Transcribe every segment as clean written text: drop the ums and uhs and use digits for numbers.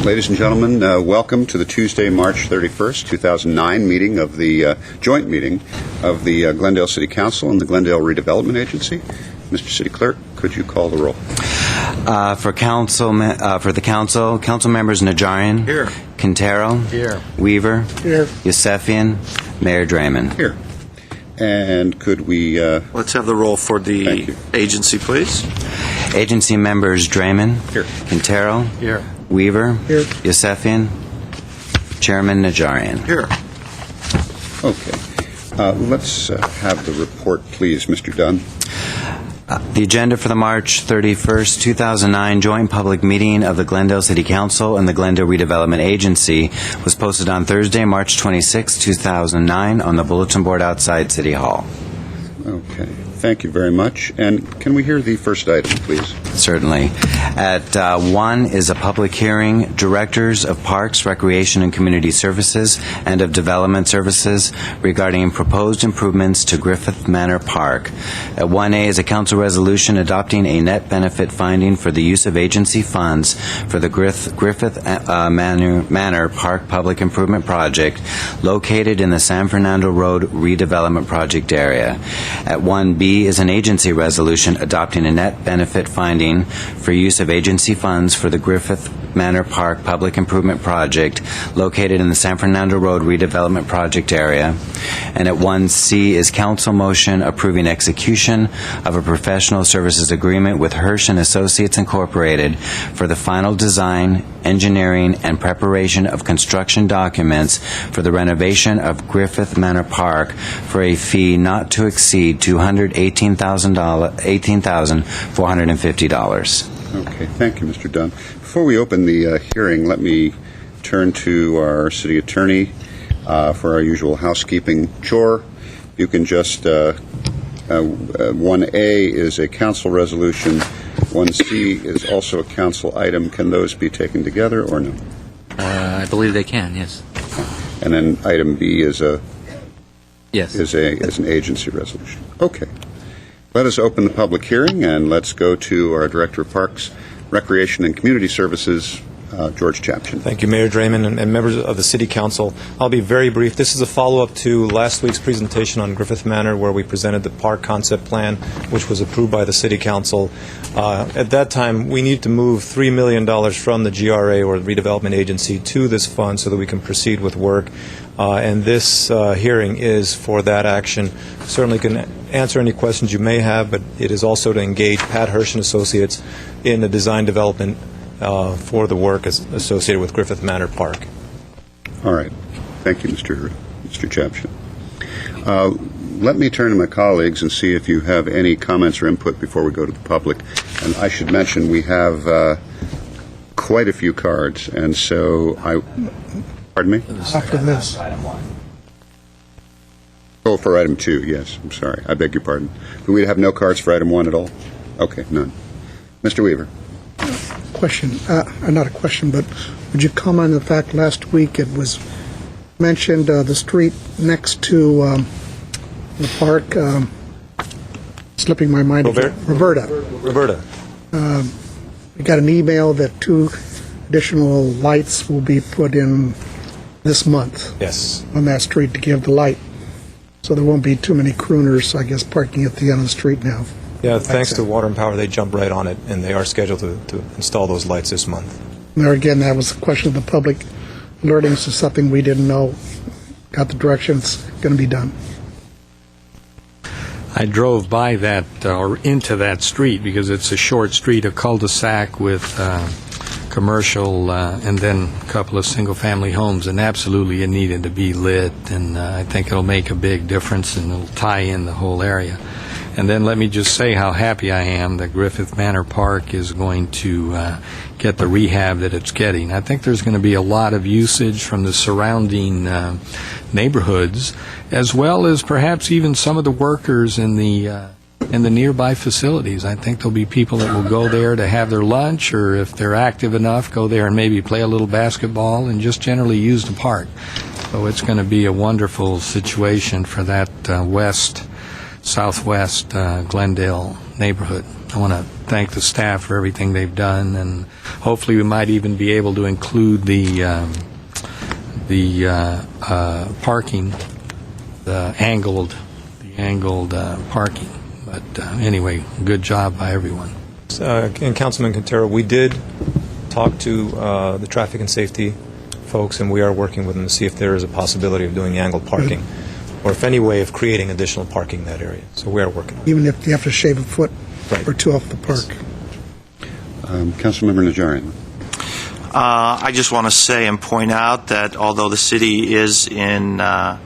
Ladies and gentlemen, welcome to the Tuesday, March 31st, 2009 meeting of the joint meeting of the Glendale City Council and the Glendale Redevelopment Agency. Mr. City Clerk, could you call the roll? For the council members Najarian. Here. Quintero. Here. Weaver. Here. Yosefian. Mayor Draymond. Here. And could we... Let's have the roll for the agency, please. Agency members Draymond. Here. Quintero. Here. Weaver. Here. Yosefian. Chairman Najarian. Here. Okay. Let's have the report, please, Mr. Dunn. The agenda for the March 31st, 2009 joint public meeting of the Glendale City Council and the Glendale Redevelopment Agency was posted on Thursday, March 26, 2009 on the bulletin board outside City Hall. Okay. Thank you very much. And can we hear the first item, please? Certainly. At 1 is a public hearing, Directors of Parks, Recreation, and Community Services and of Development Services regarding proposed improvements to Griffith Manor Park. At 1A is a council resolution adopting a net benefit finding for the use of agency funds for the Griffith Manor Park Public Improvement Project located in the San Fernando Road Redevelopment Project area. At 1B is an agency resolution adopting a net benefit finding for use of agency funds for the Griffith Manor Park Public Improvement Project located in the San Fernando Road Redevelopment Project area. And at 1C is council motion approving execution of a professional services agreement with Hirsch and Associates Incorporated for the final design, engineering, and preparation of construction documents for the renovation of Griffith Manor Park for a fee not to exceed $18,450. Okay. Thank you, Mr. Dunn. Before we open the hearing, let me turn to our city attorney for our usual housekeeping chore. You can just, 1A is a council resolution, 1C is also a council item. Can those be taken together or no? I believe they can, yes. And then item B is an Yes. agency resolution. Okay. Let us open the public hearing, and let's go to our Director of Parks, Recreation, and Community Services, George Chapchin. Thank you, Mayor Draymond and members of the City Council. I'll be very brief. This is a follow-up to last week's presentation on Griffith Manor, where we presented the park concept plan, which was approved by the City Council. At that time, we need to move $3 million from the GRA, or the Redevelopment Agency, to this fund so that we can proceed with work. And this hearing is for that action. Certainly can answer any questions you may have, but it is also to engage Pat Hirsch and Associates in the design development for the work associated with Griffith Manor Park. All right. Thank you, Mr. Chapchin. Let me turn to my colleagues and see if you have any comments or input before we go to the public. And I should mention we have quite a few cards, and so pardon me? After this. Oh, for item 2, yes. I'm sorry. I beg your pardon. Do we have no cards for item 1 at all? Okay, none. Mr. Weaver. Question, not a question, but would you comment on the fact last week it was mentioned the street next to the park, slipping my mind. Roberta. We got an email that 2 additional lights will be put in this month. Yes. On that street to give the light. So there won't be too many crooners, I guess, parking at the end of the street now. Yeah, thanks to Water and Power, they jumped right on it, and they are scheduled to install those lights this month. There again, that was a question of the public alerting us to something we didn't know. Got the direction it's going to be done. I drove by that, or into that street, because it's a short street, a cul-de-sac with commercial and then a couple of single-family homes, and absolutely it needed to be lit, and I think it'll make a big difference, and it'll tie in the whole area. And then let me just say how happy I am that Griffith Manor Park is going to get the rehab that it's getting. I think there's going to be a lot of usage from the surrounding neighborhoods, as well as perhaps even some of the workers in the nearby facilities. I think there'll be people that will go there to have their lunch, or if they're active enough, go there and maybe play a little basketball and just generally use the park. So it's going to be a wonderful situation for that southwest Glendale neighborhood. I want to thank the staff for everything they've done, and hopefully we might even be able to include the parking, the angled parking. But anyway, good job by everyone. And Councilman Quintero, we did talk to the traffic and safety folks, and we are working with them to see if there is a possibility of doing angled parking, or if any way of creating additional parking in that area. So we are working. Even if you have to shave a foot or two off the park. Councilmember Najarian. I just want to say and point out that although the city is the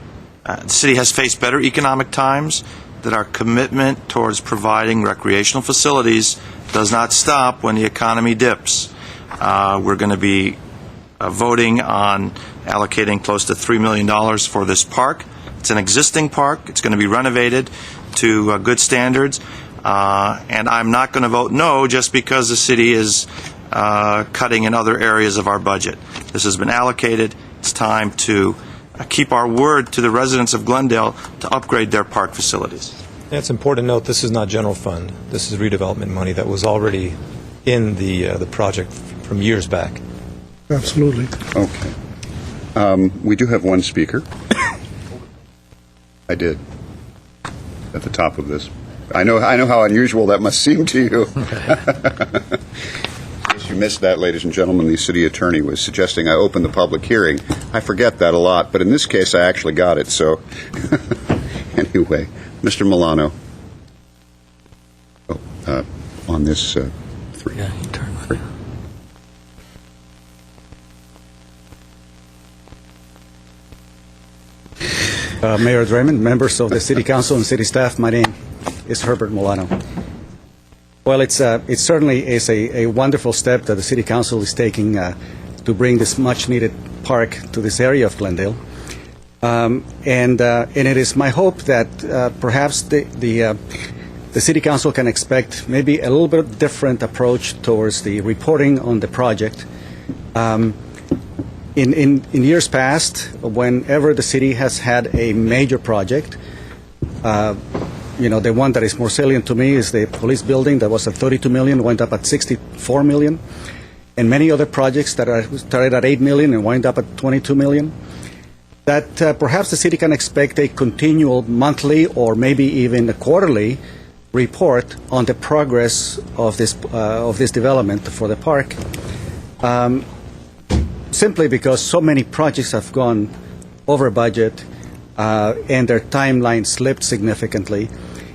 city has faced better economic times, that our commitment towards providing recreational facilities does not stop when the economy dips. We're going to be voting on allocating close to $3 million for this park. It's an existing park. It's going to be renovated to good standards. And I'm not going to vote no just because the city is cutting in other areas of our budget. This has been allocated. It's time to keep our word to the residents of Glendale to upgrade their park facilities. Yeah, it's important to note this is not general fund. This is redevelopment money that was already in the project from years back. Absolutely. Okay. We do have one speaker. I did. At the top of this. I know how unusual that must seem to you. In case you missed that, ladies and gentlemen, the city attorney was suggesting I open the public hearing. I forget that a lot, but in this case I actually got it, so anyway. Mr. Milano. On this 3. Yeah, you turn it. Mayor Draymond, members of the City Council and City staff, my name is Herbert Milano. Well, it certainly is a wonderful step that the City Council is taking to bring this much-needed park to this area of Glendale. And it is my hope that perhaps the City Council can expect maybe a little bit different approach towards the reporting on the project. In years past, whenever the city has had a major project, the one that is more salient to me is the police building that was at $32 million, went up at $64 million, and many other projects that started at $8 million and wind up at $22 million. That perhaps the city can expect a continual monthly or maybe even a quarterly report on the progress of this development for the park. Simply because so many projects have gone over budget and their timeline slipped significantly.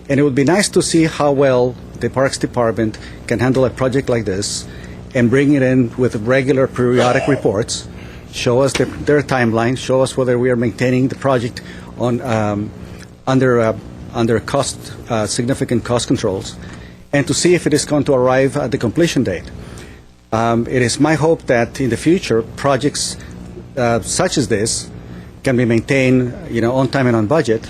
And it would be nice to see how well the Parks Department can handle a project like this and bring it in with regular periodic reports, show us their timeline, show us whether we are maintaining the project on under significant cost controls, and to see if it is going to arrive at the completion date. It is my hope that in the future, projects such as this can be maintained, on time and on budget,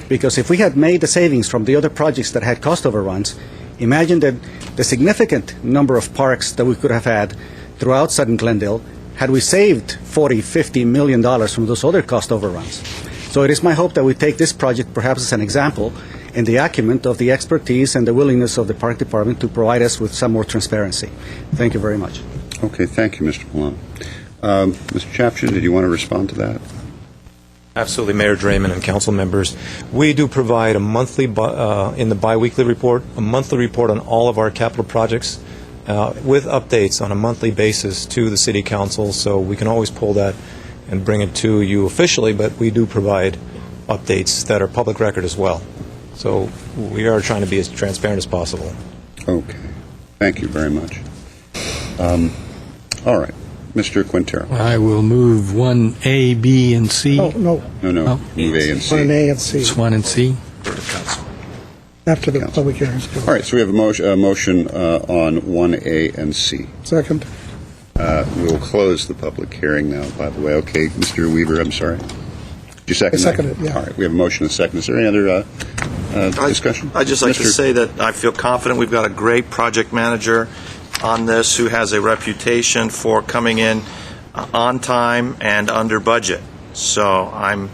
because if we had made the savings from the other projects that had cost overruns, imagine the significant number of parks that we could have had throughout Southern Glendale had we saved $40–50 million from those other cost overruns. So it is my hope that we take this project perhaps as an example in the acumen of the expertise and the willingness of the Park Department to provide us with some more transparency. Thank you very much. Okay, thank you, Mr. Milano. Mr. Chapchin, did you want to respond to that? Absolutely, Mayor Draymond and council members. We do provide a monthly, in the biweekly report, a monthly report on all of our capital projects with updates on a monthly basis to the City Council, so we can always pull that and bring it to you officially, but we do provide updates that are public record as well. So we are trying to be as transparent as possible. Okay. Thank you very much. All right. Mr. Quintero. I will move 1A, B, and C. Oh, no, No. Oh. Move A and C. 1A and C, It's 1 and C. after the public hearings. All right, so we have a motion on 1A and C. Second. We will close the public hearing now, by the way. Okay, Mr. Weaver, I'm sorry. Did you second that? I seconded it, yeah. All right, we have a motion and a second. Is there any other discussion? I'd just like to Mr. say that I feel confident we've got a great project manager on this who has a reputation for coming in on time and under budget. So I'm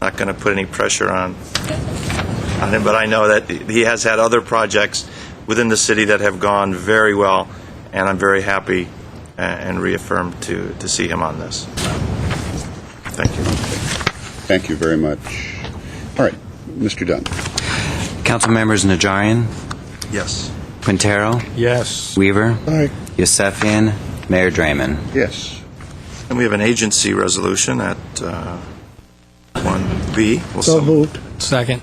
not going to put any pressure on him, but I know that he has had other projects within the city that have gone very well, and I'm very happy and reaffirm to see him on this. Thank you. Thank you very much. All right, Mr. Dunn. Council members Najarian, Yes. Quintero, Yes. Weaver, Aye. Yosefian, Mayor Draymond. Yes. And we have an agency resolution at 1B. So moved. Second.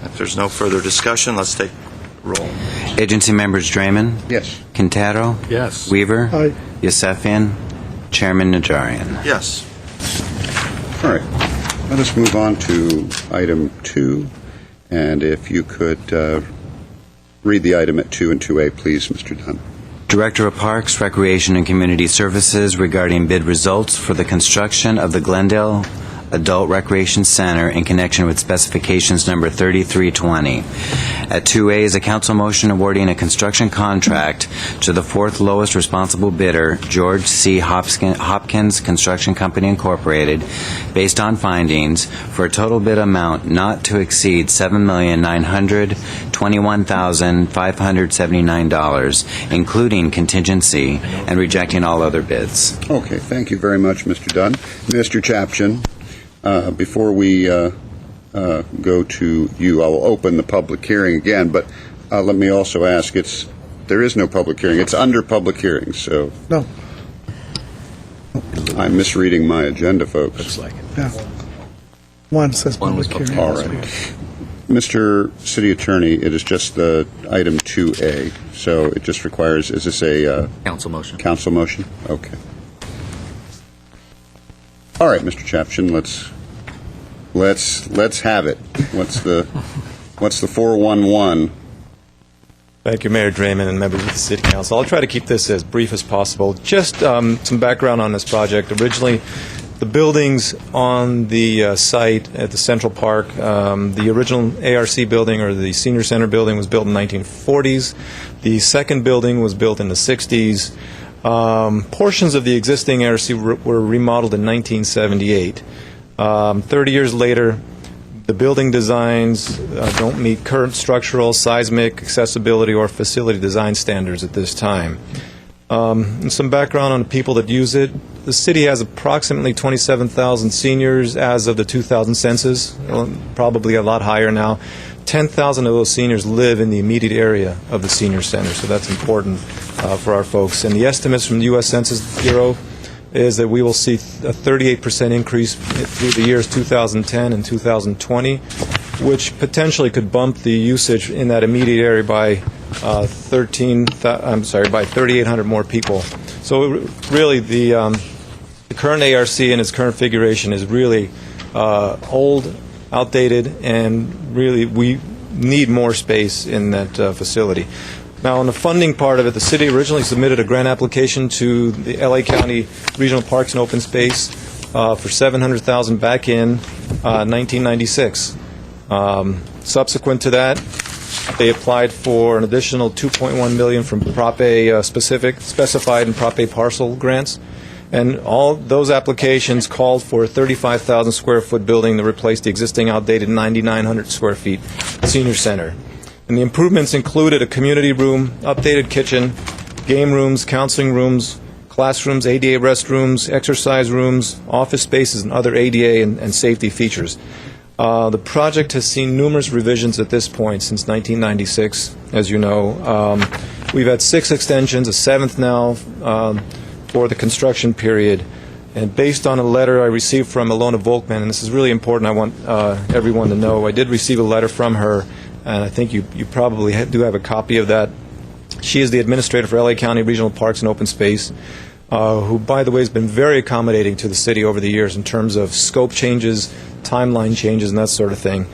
If there's no further discussion, let's take roll. Agency members Draymond, Yes. Quintero, Yes. Weaver, Aye. Yosefian, Chairman Najarian. Yes. All right. Let us move on to item 2. And if you could read the item at 2 and 2A, please, Mr. Dunn. Director of Parks, Recreation, and Community Services regarding bid results for the construction of the Glendale Adult Recreation Center in connection with specifications number 3320. At 2A is a council motion awarding a construction contract to the fourth lowest responsible bidder, George C. Hopkins Construction Company Incorporated, based on findings for a total bid amount not to exceed $7,921,579, including contingency, and rejecting all other bids. Okay, thank you very much, Mr. Dunn. Mr. Chapchin, before we go to you, I'll open the public hearing again, but let me also ask, there is no public hearing. It's under public hearing, so No. I'm misreading my agenda, folks. Looks like it. Yeah. One says public hearing. All right. Mr. City Attorney, it is just the item 2A, so it just requires, is this a Council motion. council motion? Okay. All right, Mr. Chapchin, let's have it. What's the 411? Thank you, Mayor Draymond and members of the City Council. I'll try to keep this as brief as possible. Just some background on this project. Originally, the buildings on the site at the Central Park, the original ARC building, or the Senior Center building, was built in the 1940s. The second building was built in the 60s. Portions of the existing ARC were remodeled in 1978. 30 years later, the building designs don't meet current structural, seismic, accessibility, or facility design standards at this time. And some background on the people that use it. The city has approximately 27,000 seniors as of the 2000 census, probably a lot higher now. 10,000 of those seniors live in the immediate area of the senior center, so that's important for our folks. And the estimates from the U.S. Census Bureau is that we will see a 38% increase through the years 2010 and 2020, which potentially could bump the usage in that immediate area by 3,800 more people. So really, the current ARC in its current configuration is really old, outdated, and really we need more space in that facility. Now, on the funding part of it, the city originally submitted a grant application to the LA County Regional Parks and Open Space for $700,000 back in 1996. Subsequent to that, they applied for an additional $2.1 million from Prop A specified and Prop A parcel grants. And all those applications called for a 35,000 square foot building to replace the existing outdated 9,900 square feet senior center. And the improvements included a community room, updated kitchen, game rooms, counseling rooms, classrooms, ADA restrooms, exercise rooms, office spaces, and other ADA and safety features. The project has seen numerous revisions at this point since 1996, as you know. We've had 6 extensions, a 7th now for the construction period. And based on a letter I received from Ilona Volkman, and this is really important, I want everyone to know, I did receive a letter from her, and I think you probably do have a copy of that. She is the administrator for LA County Regional Parks and Open Space, who, by the way, has been very accommodating to the city over the years in terms of scope changes, timeline changes, and that sort of thing.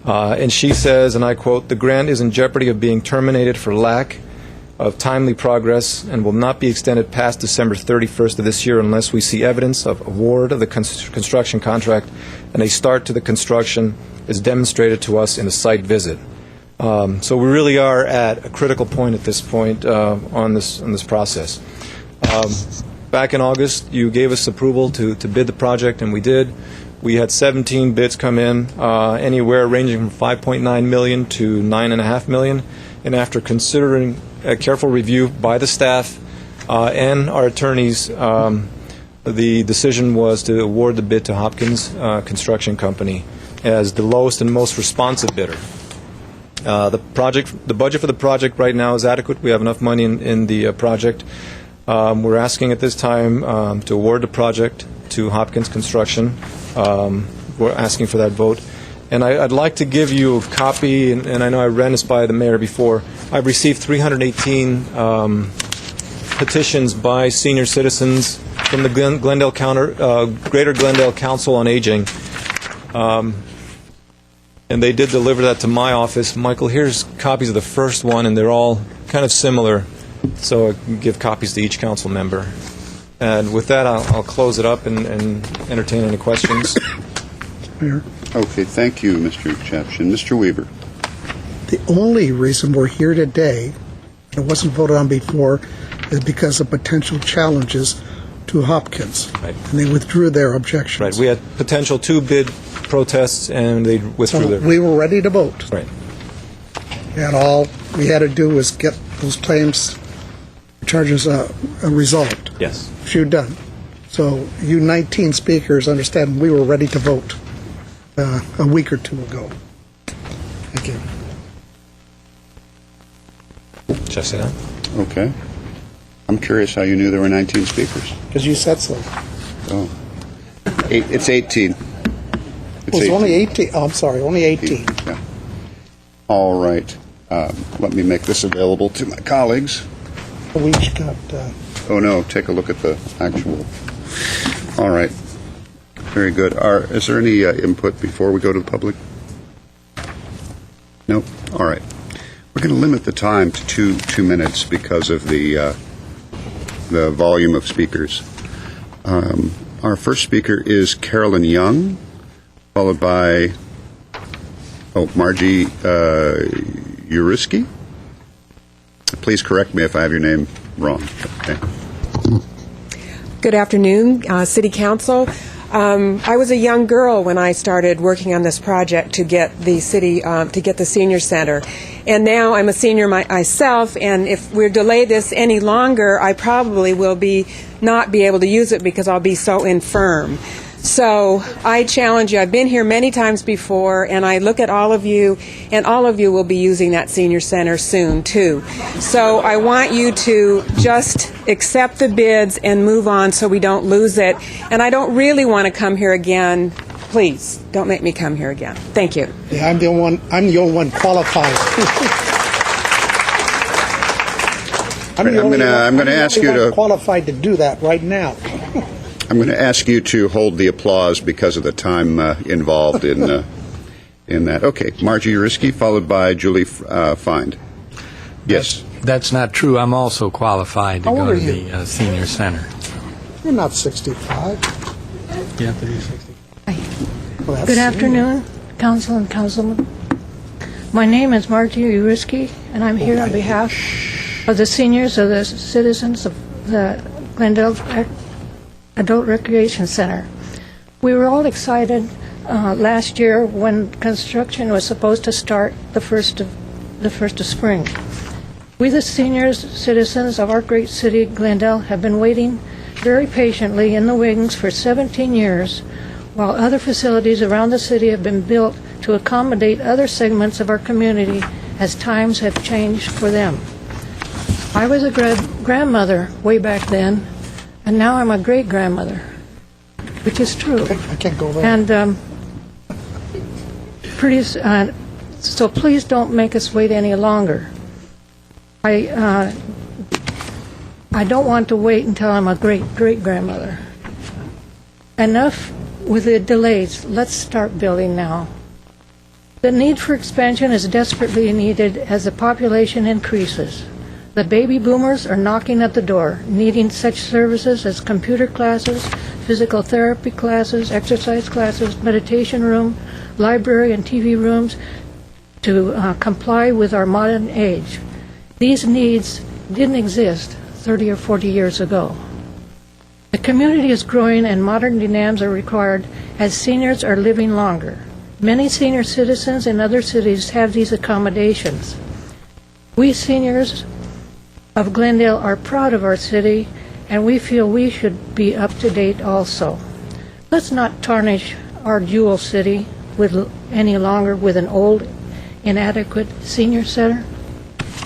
And she says, and I quote, "The grant is in jeopardy of being terminated for lack of timely progress and will not be extended past December 31st of this year unless we see evidence of award of the construction contract and a start to the construction is demonstrated to us in a site visit." So we really are at a critical point at this point on this process. Back in August, you gave us approval to bid the project, and we did. We had 17 bids come in, anywhere ranging from $5.9 million to $9.5 million. And after considering a careful review by the staff, and our attorneys, the decision was to award the bid to Hopkins Construction Company as the lowest and most responsive bidder. The budget for the project right now is adequate. We have enough money in the project. We're asking at this time to award the project to Hopkins Construction. We're asking for that vote. And I'd like to give you a copy, and I know I ran this by the mayor before. I've received 318 petitions by senior citizens from the Greater Glendale Council on Aging. And they did deliver that to my office. Michael, here's copies of the first one, and they're all kind of similar, so I can give copies to each council member. And with that, I'll close it up and entertain any questions. Mayor, Okay, thank you, Mr. Chapshin. Mr. Weaver. the only reason we're here today, and it wasn't voted on before, is because of potential challenges to Hopkins. Right. And they withdrew their objections. Right, we had potential two bid protests, and they withdrew So their... we were ready to vote. Right. And all we had to do was get those claims, charges resolved. Yes. Which you've done. So you 19 speakers understand we were ready to vote a week or two ago. Thank you. Should I say that? Okay. I'm curious how you knew there were 19 speakers. Because you said so. Oh. It's 18. It's only 18. Oh, I'm sorry, only 18. Yeah. All right. Let me make this available to my colleagues. We each got... Oh, no, take a look at the actual. All right. Very good. Is there any input before we go to the public? No? All right. We're going to limit the time to two minutes because of the volume of speakers. Our first speaker is Carolyn Young, followed by Margie Uriski. Please correct me if I have your name wrong. Okay. Good afternoon, City Council. I was a young girl when I started working on this project to get the city, to get the senior center. And now I'm a senior myself, and if we delay this any longer, I probably will not be able to use it because I'll be so infirm. So I challenge you. I've been here many times before, and I look at all of you, and all of you will be using that senior center soon, too. So I want you to just accept the bids and move on so we don't lose it. And I don't really want to come here again. Please, don't make me come here again. Thank you. Yeah, I'm the only one qualified. I'm going to ask you to qualified to do that right now. I'm going to ask you to hold the applause because of the time involved in that. Okay, Margie Uriski, followed by Julie Find. Yes. That's not true. I'm also qualified to How go old to are you? the senior center. You're not 65. You have to be 60. Well, that's- Good afternoon, Council and Councilman. My name is Margie Uriski, and I'm here on behalf of the seniors of the citizens of the Glendale Adult Recreation Center. We were all excited last year when construction was supposed to start the first of spring. We, the seniors citizens of our great city, Glendale, have been waiting very patiently in the wings for 17 years, while other facilities around the city have been built to accommodate other segments of our community as times have changed for them. I was a grandmother way back then, and now I'm a great-grandmother, which is true. I can't go there. And so please don't make us wait any longer. I don't want to wait until I'm a great-grandmother. Enough with the delays. Let's start building now. The need for expansion is desperately needed as the population increases. The baby boomers are knocking at the door, needing such services as computer classes, physical therapy classes, exercise classes, meditation room, library and TV rooms to comply with our modern age. These needs didn't exist 30 or 40 years ago. The community is growing and modern demands are required as seniors are living longer. Many senior citizens in other cities have these accommodations. We seniors of Glendale are proud of our city, and we feel we should be up to date also. Let's not tarnish our jewel city any longer with an old, inadequate senior center.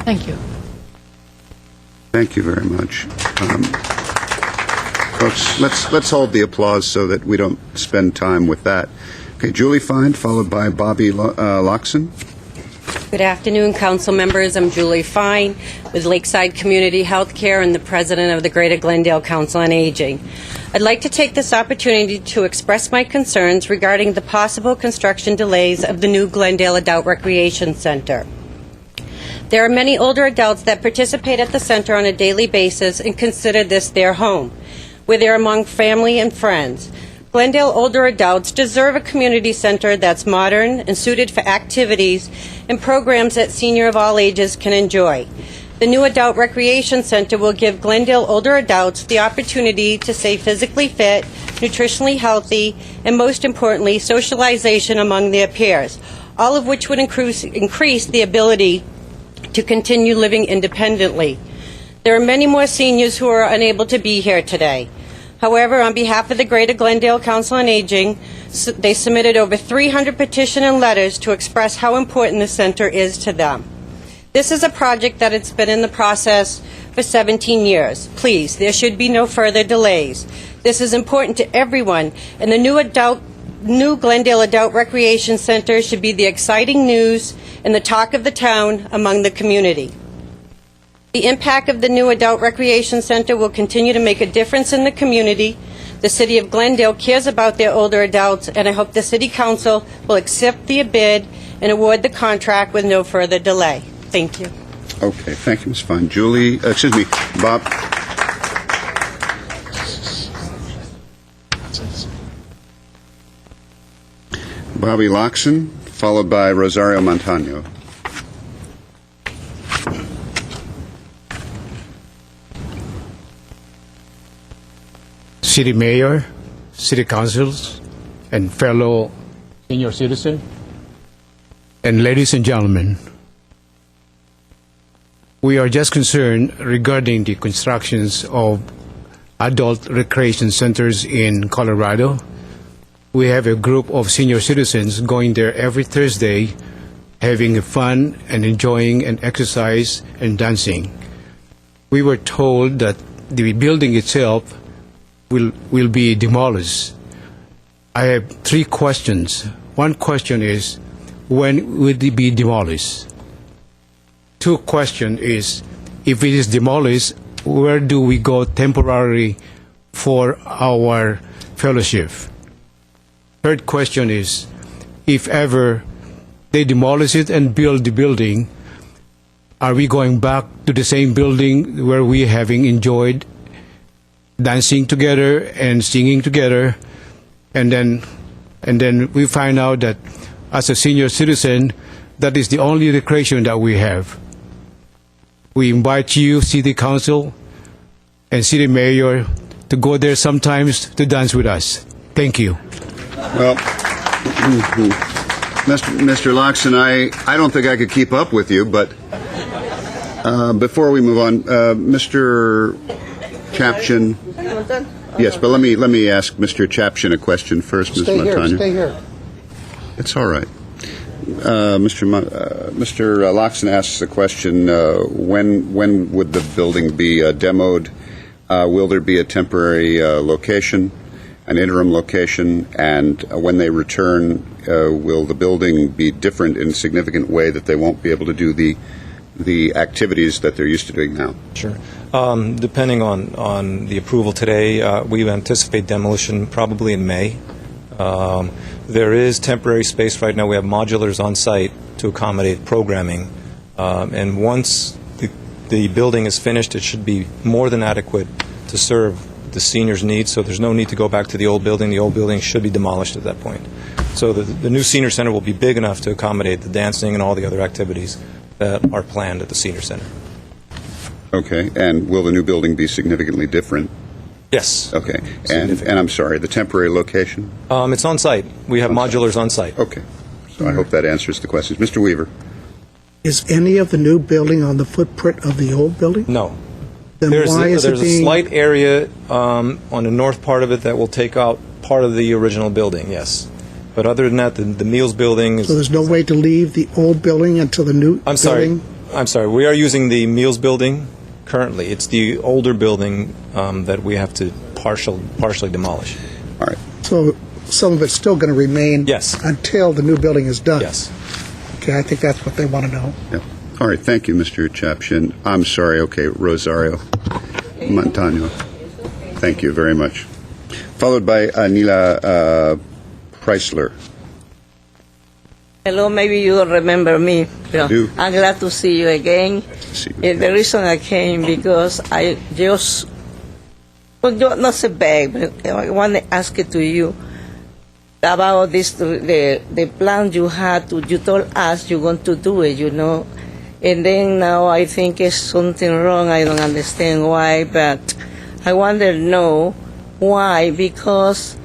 Thank you. Thank you very much. Folks, let's hold the applause so that we don't spend time with that. Okay, Julie Fine, followed by Bobby Loxon. Good afternoon, council members. I'm Julie Fine with Lakeside Community Healthcare and the president of the Greater Glendale Council on Aging. I'd like to take this opportunity to express my concerns regarding the possible construction delays of the new Glendale Adult Recreation Center. There are many older adults that participate at the center on a daily basis and consider this their home, where they're among family and friends. Glendale older adults deserve a community center that's modern and suited for activities and programs that senior of all ages can enjoy. The new Adult Recreation Center will give Glendale older adults the opportunity to stay physically fit, nutritionally healthy, and most importantly, socialization among their peers, all of which would increase the ability to continue living independently. There are many more seniors who are unable to be here today. However, on behalf of the Greater Glendale Council on Aging, they submitted over 300 petitions and letters to express how important the center is to them. This is a project that has been in the process for 17 years. Please, there should be no further delays. This is important to everyone, and the new Glendale Adult Recreation Center should be the exciting news and the talk of the town among the community. The impact of the new Adult Recreation Center will continue to make a difference in the community. The City of Glendale cares about their older adults, and I hope the City Council will accept the bid and award the contract with no further delay. Thank you. Okay, thank you, Ms. Fine. Bob. Bobby Loxon, followed by Rosario Montano. City Mayor, City Councils, and fellow senior citizens, and ladies and gentlemen, we are just concerned regarding the constructions of adult recreation centers in Colorado. We have a group of senior citizens going there every Thursday, having fun and enjoying and exercise and dancing. We were told that the building itself will be demolished. I have 3 questions. One question is, when would it be demolished? 2 question is, if it is demolished, where do we go temporarily for our fellowship? 3rd question is, if ever they demolish it and build the building, are we going back to the same building where we having enjoyed dancing together and singing together, and then we find out that as a senior citizen, that is the only recreation that we have. We invite you, City Council and City Mayor, to go there sometimes to dance with us. Thank you. Well, Mr. Loxon, I don't think I could keep up with you, but before we move on, Mr. Chapchin. Yes, but let me ask Mr. Chapchin a question first, Ms. Montano. Stay here. It's all right. Mr. Loxon asks the question, when would the building be demoed? Will there be a temporary location, an interim location, and when they return, will the building be different in a significant way that they won't be able to do the activities that they're used to doing now? Sure. Depending on the approval today, we anticipate demolition probably in May. There is temporary space right now. We have modulars on site to accommodate programming. And once the building is finished, it should be more than adequate to serve the seniors' needs, so there's no need to go back to the old building. The old building should be demolished at that point. So the new senior center will be big enough to accommodate the dancing and all the other activities that are planned at the senior center. Okay, and will the new building be significantly different? Yes. Okay, and I'm sorry, the temporary location? It's on site. We have modulars on site. Okay, so I hope that answers the questions. Mr. Weaver. Is any of the new building on the footprint of the old building? No. Then why is There's it being... a slight area on the north part of it that will take out part of the original building, yes. But other than that, the Meals building is... So there's no way to leave the old building until the new I'm sorry. building? I'm sorry. We are using the Meals building currently. It's the older building that we have to partially demolish. All right. So some of it's still going to remain? Yes. Until the new building is done? Yes. Okay, I think that's what they want to know. Yeah. All right. Thank you, Mr. Chapshin. I'm sorry. Okay, Rosario Montano. Thank you very much. Followed by Anila Preisler. Hello, maybe you don't remember me. But do. I'm glad to see you again. See you. The reason I came because I just, well, not so bad, but I want to ask it to you about this, the plan you had. You told us you're going to do it, and then now I think it's something wrong. I don't understand why, but I want to know why, because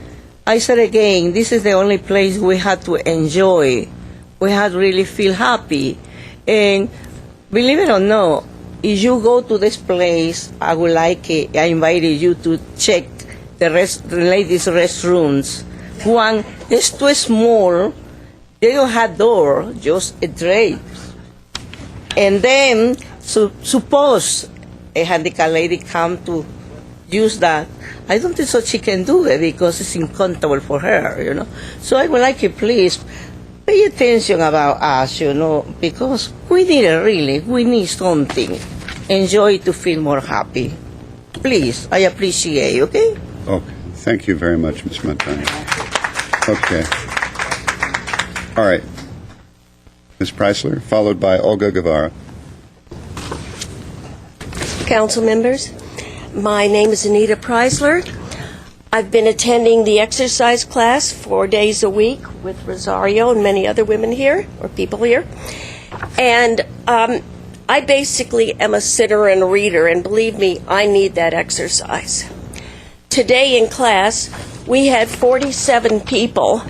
I said again, this is the only place we had to enjoy. We had to really feel happy. And believe it or not, if you go to this place, I would like it, I invited you to check the ladies' restrooms. One is too small, they don't have door, just a drape. And then, suppose a handicapped lady come to use that, I don't think so she can do it because it's uncomfortable for her, So I would like you, please, pay attention about us, because we need it really. We need something. Enjoy to feel more happy. Please, I appreciate you, okay? Okay. Thank you very much, Ms. Montano. Okay. All right. Ms. Preisler, followed by Olga Guevara. Council members, my name is Anita Preisler. I've been attending the exercise class 4 days a week with Rosario and many other women here, or people here. And I basically am a sitter and a reader, and believe me, I need that exercise. Today in class, we had 47 people,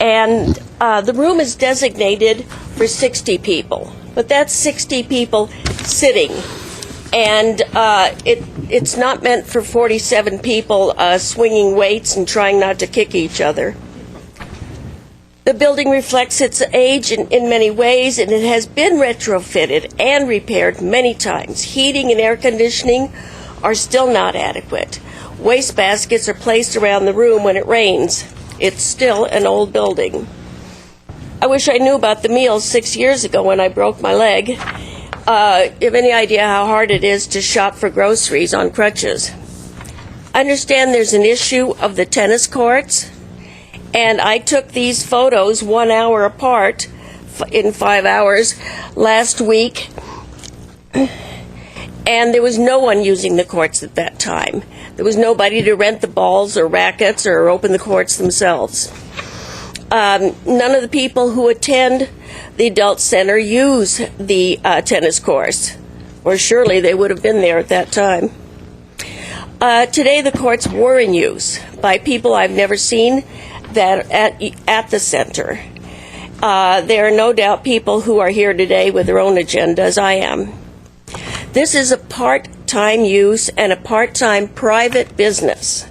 and the room is designated for 60 people, but that's 60 people sitting. And it's not meant for 47 people swinging weights and trying not to kick each other. The building reflects its age in many ways, and it has been retrofitted and repaired many times. Heating and air conditioning are still not adequate. Waste baskets are placed around the room when it rains. It's still an old building. I wish I knew about the meals 6 years ago when I broke my leg. You have any idea how hard it is to shop for groceries on crutches? I understand there's an issue of the tennis courts, and I took these photos 1 hour apart in 5 hours last week, and there was no one using the courts at that time. There was nobody to rent the balls or rackets or open the courts themselves. None of the people who attend the adult center use the tennis courts, or surely they would have been there at that time. Today the courts were in use by people I've never seen that at the center. There are no doubt people who are here today with their own agendas. I am. This is a part-time use and a part-time private business.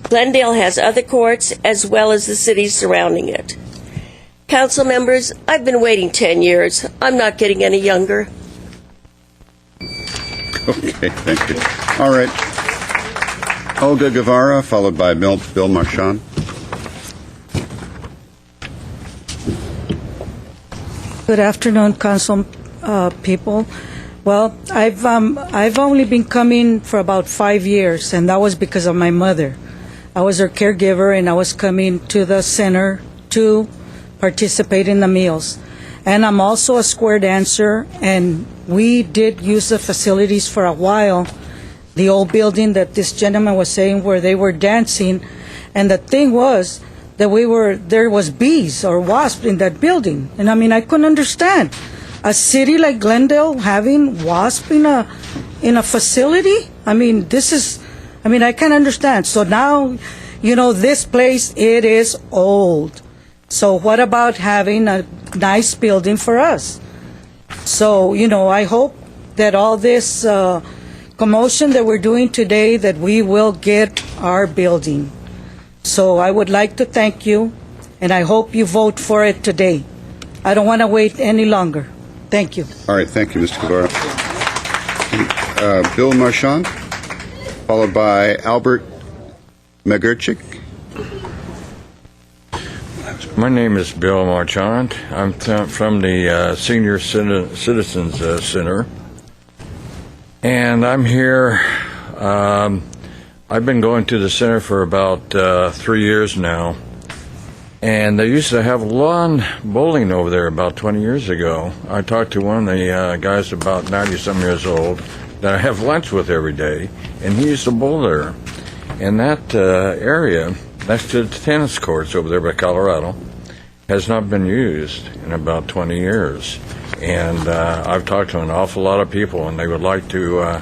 Glendale has other courts as well as the cities surrounding it. Council members, I've been waiting 10 years. I'm not getting any younger. Okay, thank you. All right. Olga Guevara, followed by Bill Marchand. Good afternoon, council people. Well, I've only been coming for about 5 years, and that was because of my mother. I was her caregiver, and I was coming to the center to participate in the meals. And I'm also a square dancer, and we did use the facilities for a while, the old building that this gentleman was saying where they were dancing. And the thing was that there was bees or wasps in that building. And I mean, I couldn't understand. A city like Glendale having wasps in a facility? I mean, I can't understand. So now, this place, it is old. So what about having a nice building for us? So, I hope that all this commotion that we're doing today, that we will get our building. So I would like to thank you, and I hope you vote for it today. I don't want to wait any longer. Thank you. All right, thank you, Mr. Guevara. Bill Marchand, followed by Albert Megurchik. My name is Bill Marchand. I'm from the Senior Citizens Center, and I'm here. I've been going to the center for about 3 years now, and they used to have lawn bowling over there about 20 years ago. I talked to one of the guys about 90-some years old that I have lunch with every day, and he used to bowl there. And that area next to the tennis courts over there by Colorado has not been used in about 20 years. And I've talked to an awful lot of people, and they would like to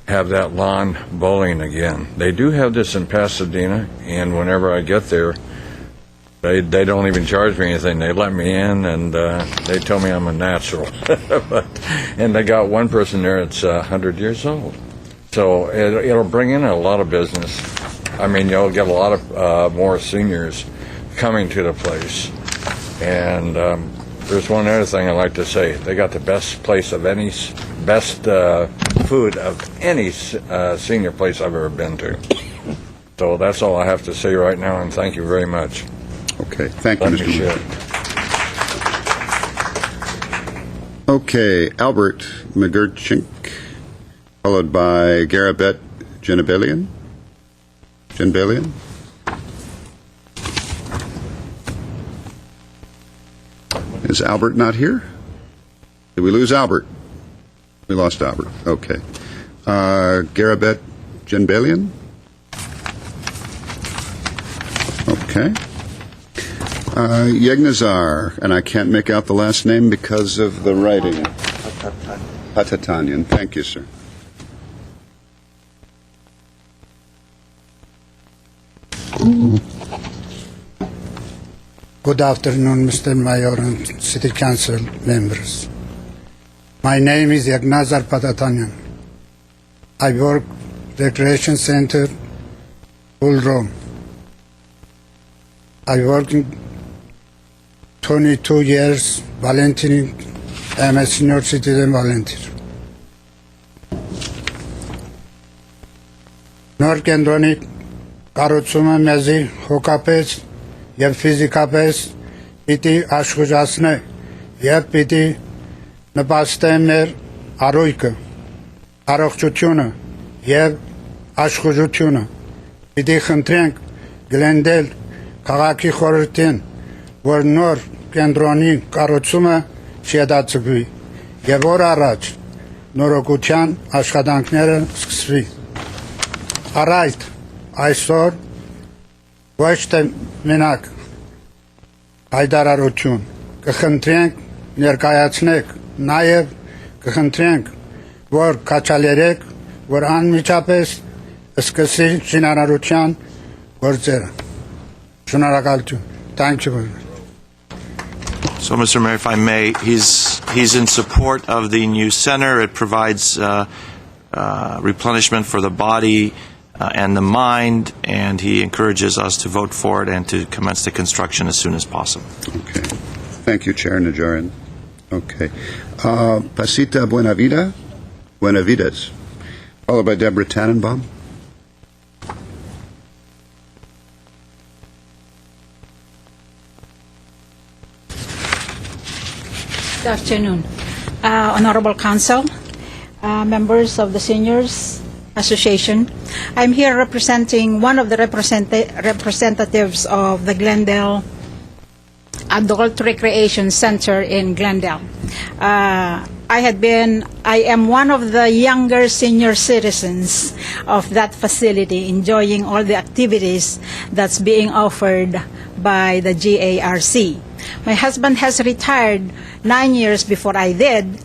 have that lawn bowling again. They do have this in Pasadena, and whenever I get there, they don't even charge me anything. They let me in, and they tell me I'm a natural. And they got one person there that's 100 years old. So it'll bring in a lot of business. I mean, you'll get a lot of more seniors coming to the place. And there's one other thing I'd like to say. They got the best food of any senior place I've ever been to. So that's all I have to say right now, and thank you very much. Okay, thank you, Let Mr. me share. Okay, Albert Megurchik, followed by Garabet Genebelian. Is Albert not here? Did we lose Albert? We lost Albert. Okay. Garabet Genebelian? Okay. Yegnazar, and I can't make out the last name because of the writing. Patatanyan. Thank you, sir. Good afternoon, Mr. Mayor and City Council members. My name is Yegnazar Patatanyan. I work Recreation Center, Bull Run. I work in 22 years volunteering. I am a senior citizen volunteer. Նոր կենտրոնի կառուցումը մեզի հոգապես եւ ֆիզիկապես պիտի աշխուժացնե եւ պիտի նպաստե մեր առօրյը, առողջությունը եւ աշխուժությունը։ Պիտի խնդրենք Glendale քաղաքի խորհրդին, որ նոր կենտրոնի կառուցումը շեդացվի եւ օր առաջ նորոգության աշխատանքները սկսվի։ Առայտ այսօր ոչ թե մենակ հայտարարություն կխնդրենք ներկայացնեք, նաև կխնդրենք, որ կաչալերեք, որ անմիջապես սկսի շինարարության գործերը։ Շնորհակալություն։ Thank you very much. So, Mr. Mayor, if I may, he's in support of the new center. It provides replenishment for the body and the mind, and he encourages us to vote for it and to commence the construction as soon as possible. Okay. Thank you, Chair Najarian. Okay. Pasita Buenavides, followed by Deborah Tannenbaum. Good afternoon. Honorable Council, members of the Seniors Association. I'm here representing one of the representatives of the Glendale Adult Recreation Center in Glendale. I am one of the younger senior citizens of that facility, enjoying all the activities that's being offered by the GARC. My husband has retired 9 years before I did,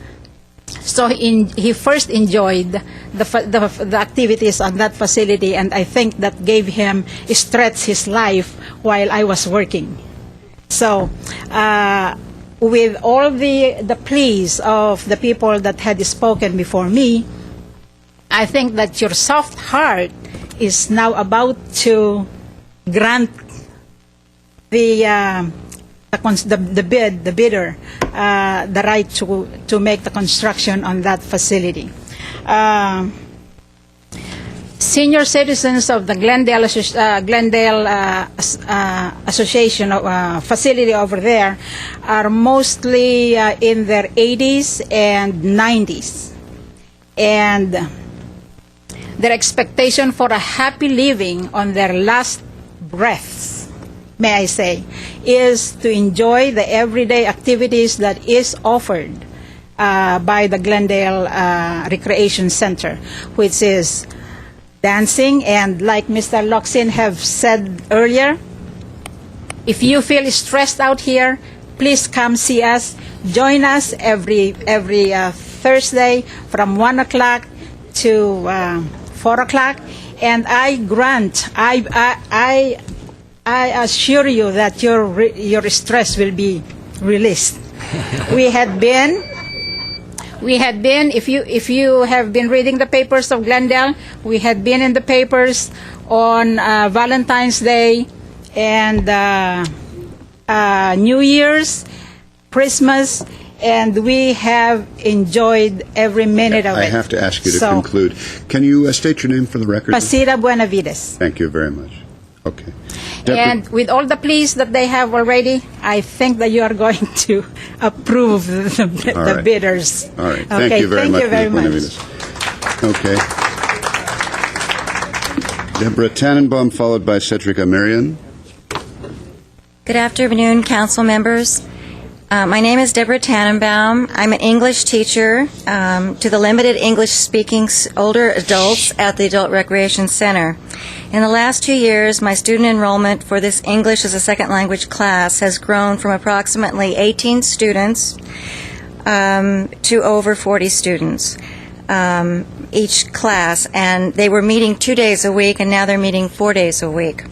so he first enjoyed the activities on that facility, and I think that gave him stretch his life while I was working. So with all the pleas of the people that had spoken before me, I think that your soft heart is now about to grant the bidder, the right to make the construction on that facility. Senior citizens of the Glendale Association facility over there are mostly in their 80s and 90s. And their expectation for a happy living on their last breaths, may I say, is to enjoy the everyday activities that is offered by the Glendale Recreation Center, which is dancing, and like Mr. Locsin have said earlier, if you feel stressed out here, please come see us. Join us every Thursday from 1 o'clock to 4 o'clock, and I assure you that your stress will be released. We had been, if you have been reading the papers of Glendale, we had been in the papers on Valentine's Day and New Year's, Christmas, and we have enjoyed every minute of it. I have to ask you to conclude. Can you state your name for the record? Pasira Buenavides. Thank you very much. Okay. And with all the pleas that they have already, I think that you are going to approve the bidders. All right. Thank you very much. Thank you very much. Okay. Deborah Tannenbaum, followed by Cedric Amirian. Good afternoon, council members. My name is Deborah Tannenbaum. I'm an English teacher to the limited English-speaking older adults at the Adult Recreation Center. In the last 2 years, my student enrollment for this English as a second language class has grown from approximately 18 students to over 40 students each class, and they were meeting 2 days a week, and now they're meeting 4 days a week.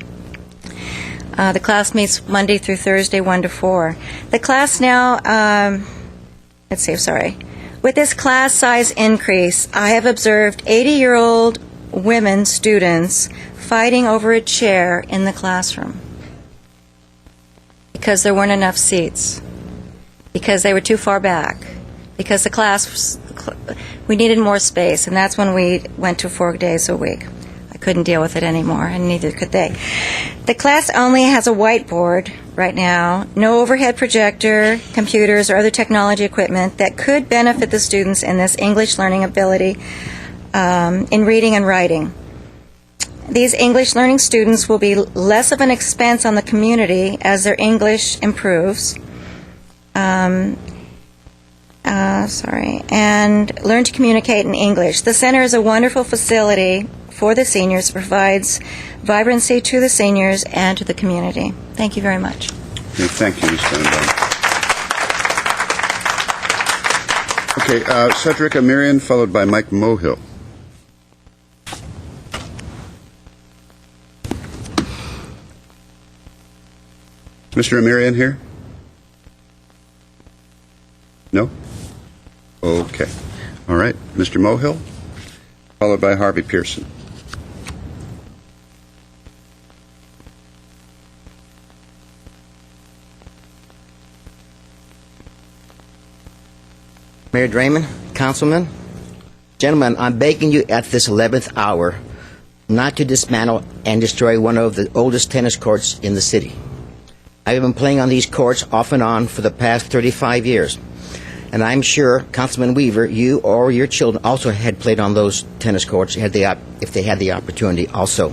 The class meets Monday through Thursday, 1 to 4. The class now, with this class size increase, I have observed 80-year-old women students fighting over a chair in the classroom because there weren't enough seats, because they were too far back, because the class, we needed more space, and that's when we went to 4 days a week. I couldn't deal with it anymore, and neither could they. The class only has a whiteboard right now, no overhead projector, computers, or other technology equipment that could benefit the students in this English learning ability in reading and writing. These English learning students will be less of an expense on the community as their English improves. And learn to communicate in English. The center is a wonderful facility for the seniors, provides vibrancy to the seniors and to the community. Thank you very much. Thank you, Ms. Tannenbaum. Okay, Cedric Amirian, followed by Mike Mohill. Mr. Amirian here? No? Okay. All right. Mr. Mohill, followed by Harvey Pearson. Mayor Draymond, councilmen, gentlemen, I'm begging you at this 11th hour not to dismantle and destroy one of the oldest tennis courts in the city. I've been playing on these courts off and on for the past 35 years. And I'm sure, Councilman Weaver, you or your children also had played on those tennis courts if they had the opportunity also.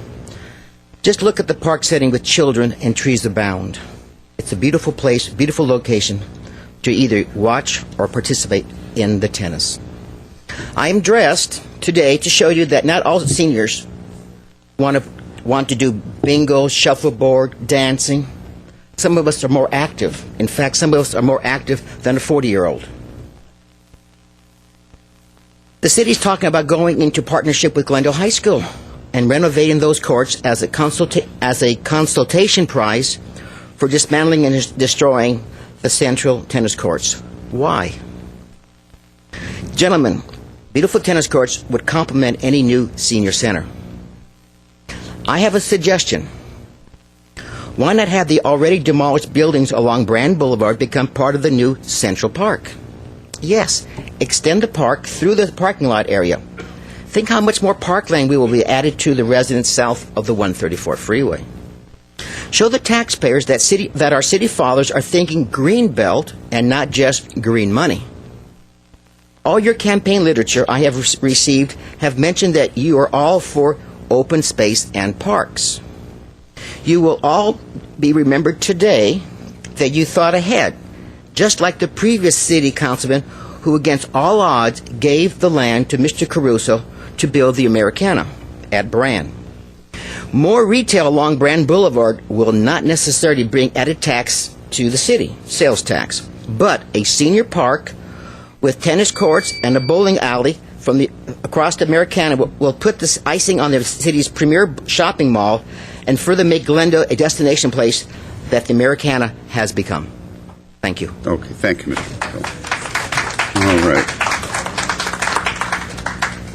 Just look at the park setting with children and trees abound. It's a beautiful place, beautiful location to either watch or participate in the tennis. I am dressed today to show you that not all seniors want to do bingo, shuffleboard, dancing. Some of us are more active. In fact, some of us are more active than a 40-year-old. The city's talking about going into partnership with Glendale High School and renovating those courts as a consultation prize for dismantling and destroying central tennis courts. Why? Gentlemen, beautiful tennis courts would complement any new senior center. I have a suggestion. Why not have the already demolished buildings along Brand Boulevard become part of the new Central Park? Yes, extend the park through the parking lot area. Think how much more parkland we will be added to the residents south of the 134 freeway. Show the taxpayers that our city fathers are thinking green belt and not just green money. All your campaign literature I have received have mentioned that you are all for open space and parks. You will all be remembered today that you thought ahead, just like the previous city councilman who against all odds gave the land to Mr. Caruso to build the Americana at Brand. More retail along Brand Boulevard will not necessarily bring added tax to the city, sales tax, but a senior park with tennis courts and a bowling alley across the Americana will put this icing on the city's premier shopping mall and further make Glendale a destination place that the Americana has become. Thank you. Okay, thank you, Mr. Bill. All right.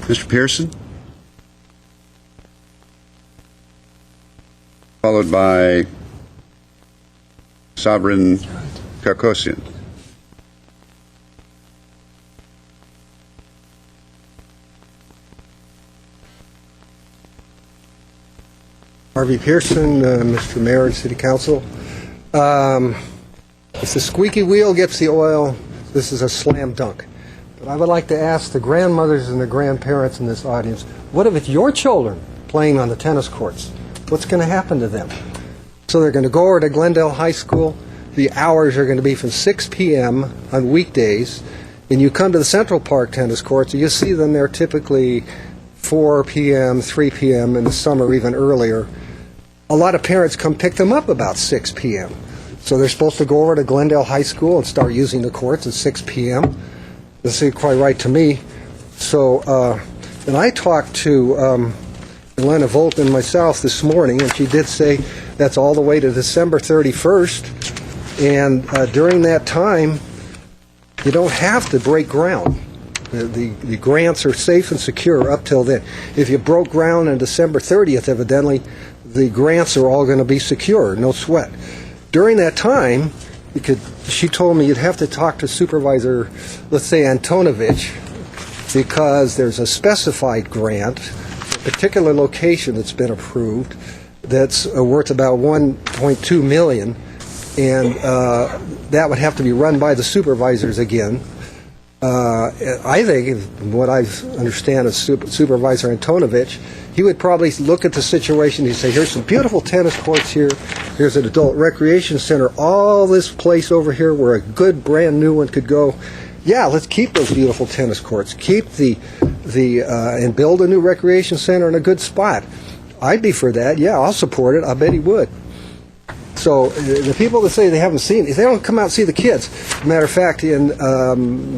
Mr. Pearson? Followed by Sovereign Karkosian. Harvey Pearson, Mr. Mayor and City Council. If the squeaky wheel gets the oil, this is a slam dunk. But I would like to ask the grandmothers and the grandparents in this audience, what if it's your children playing on the tennis courts? What's going to happen to them? So they're going to go over to Glendale High School. The hours are going to be from 6 p.m. on weekdays. And you come to the Central Park tennis courts, and you see them there typically 4 p.m., 3 p.m., in the summer even earlier. A lot of parents come pick them up about 6 p.m. So they're supposed to go over to Glendale High School and start using the courts at 6 p.m. This seems quite right to me. So, and I talked to Elena Volt and myself this morning, and she did say that's all the way to December 31st. And during that time, you don't have to break ground. The grants are safe and secure up till then. If you broke ground on December 30th, evidently, the grants are all going to be secure, no sweat. During that time, she told me you'd have to talk to Supervisor, let's say, Antonovich, because there's a specified grant, a particular location that's been approved, that's worth about $1.2 million, and that would have to be run by the supervisors again. I think, what I understand of Supervisor Antonovich, he would probably look at the situation, he'd say, here's some beautiful tennis courts here, here's an adult recreation center, all this place over here where a good brand new one could go. Yeah, let's keep those beautiful tennis courts, keep and build a new recreation center in a good spot. I'd be for that, yeah, I'll support it, I bet he would. So the people that say they haven't seen it, they don't come out and see the kids. Matter of fact, in